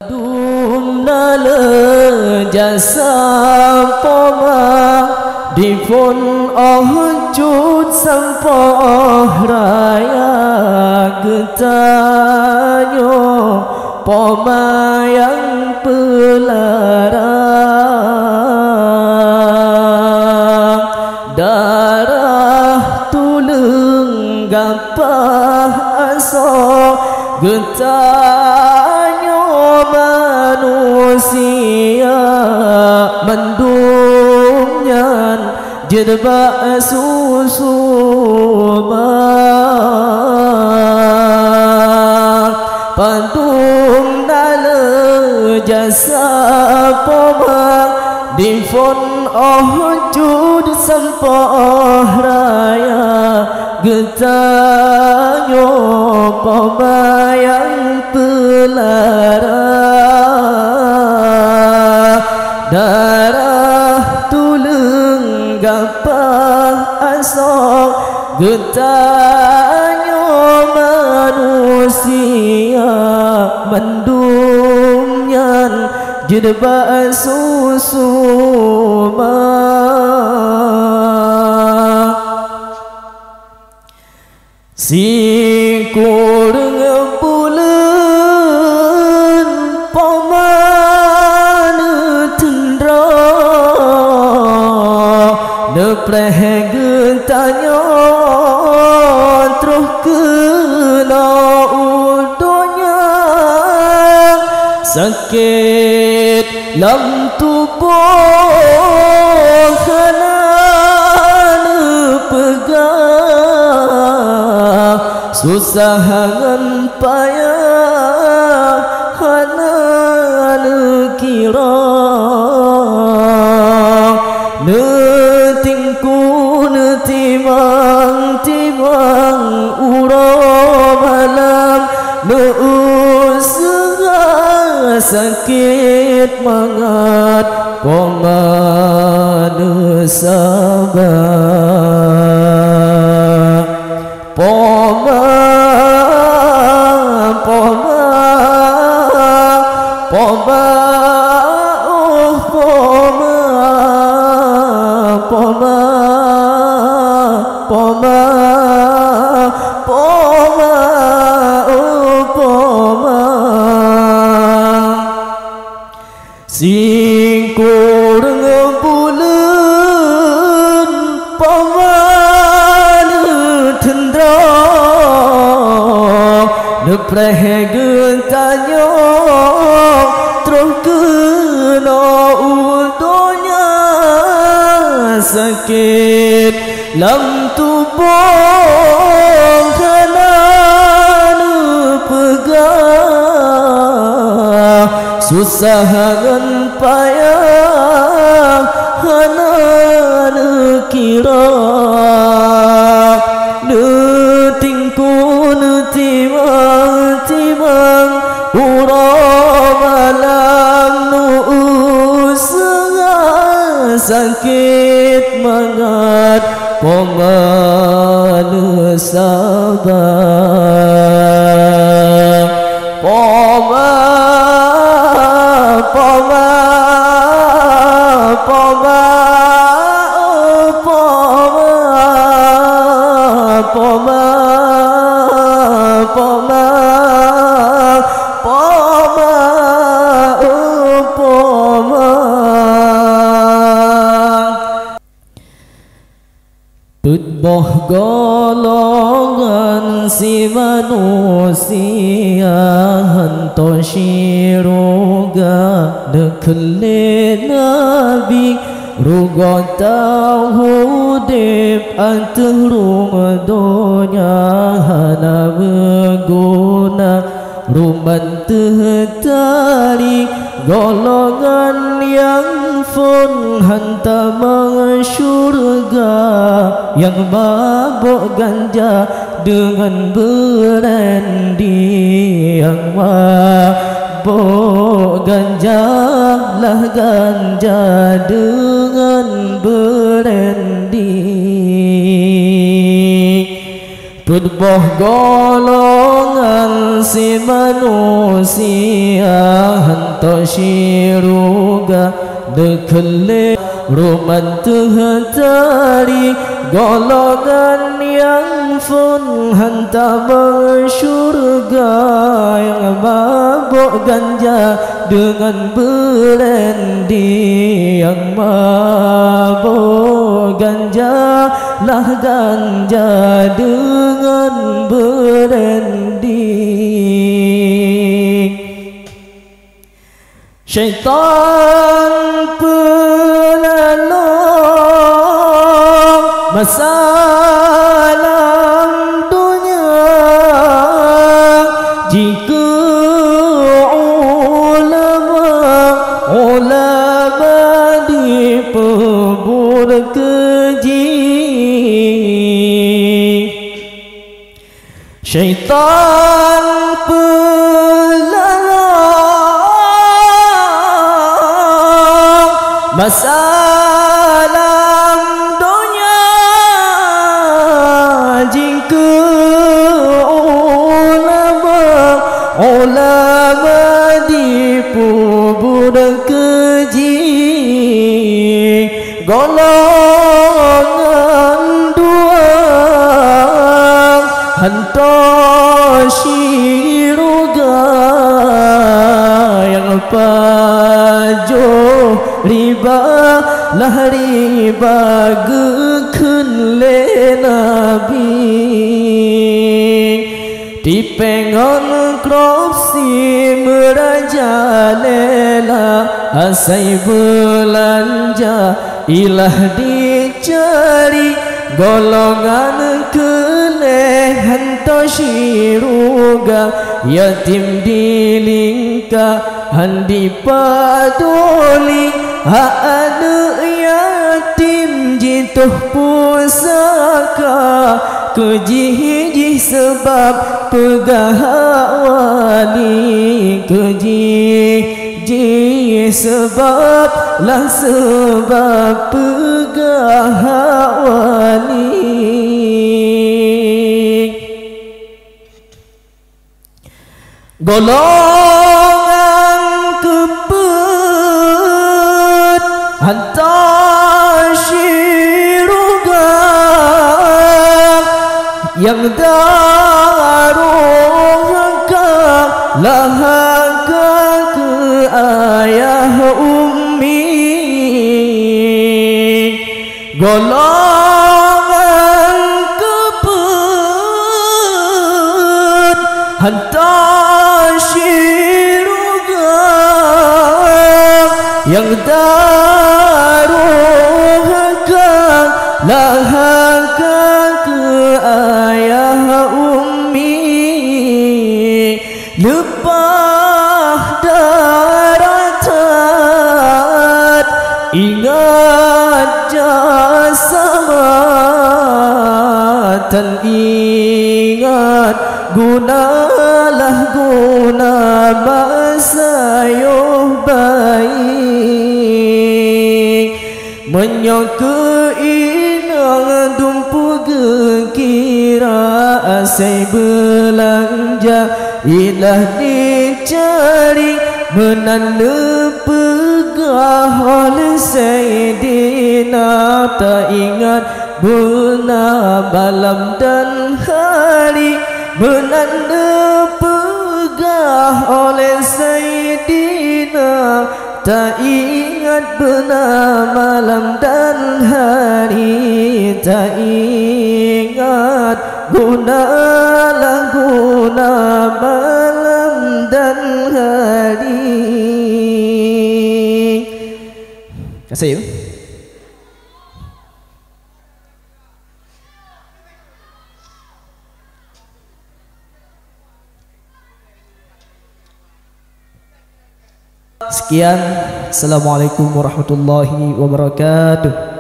Dumnala jasa poma dipun cut sampah raya getanyo poma yang pelarang darah tulung gapah aso getanyo manusia mendunyan jedba susu pandung dala jasa poma difon cut sampah raya getanyo poma yang pelarang darah tulung gapah asok getanyo manusia mendunyan jedba susu sikur bulan paman tendra nepreh getanyo terus kena udonya sakit lam tubuh kena pegang susah ngan payah hanan kira netingku netimang timang uro malam neusah sakit mangat pomane sabar poma oh poma singkur bulan paman tendra nepreh getanyo terus kena udonya sakit lam tubuh kena pegang susah ngan payah hanan kira netingku netimang ura malam nuusah sakit mangat pomane sabar poma boh golongan si manusia hanto shiroga dekle nabi rugo tahu dep anturung donya hana beguna ruman tehtari golongan yang fun hantamang syurga yang mabuk ganja dengan brandy yang mabuk ganja lah ganja dengan brandy Tudboh golongan si manusia hantar syiruga dekele roman terhatari golongan yang pun hantar bersyurga yang mabuk ganja dengan brandy yang mabuk ganja lah ganja dengan brandy. Syaitan penolong masalah dunia jika ulama dipebur keji. Syaitan penolong masalah dunia jika ulama dipubur keji. Golongan dua hantar syiruga yang pajo riba lah riba gekun le nabi dipengon korupsi merajalela asai belanja ilah dicari golongan kelehan syiruga yatim dilingka handi padoli hak anak yatim jituh pusaka kejih sebab pegawali kejih sebab lah sebab pegawali. Golongan kepet hantar syiruga yang daruhaka lahaka ke ayah ummi. Golongan kepet hantar syiruga yang daruhaka lahaka ke ayah ummi. Lepah daratan ingat jasamatan ingat gunalah guna masa yo baik menyoke inang dumpu gekira asai belanja ilah dicari menanda pegah oleh Sayyidina tak ingat benar malam dan hari menanda pegah oleh Sayyidina tak ingat benar malam dan hari tak ingat gunalah guna malam dan hari. Kasih you. Sekian, Assalamualaikum warahmatullahi wabarakatuh.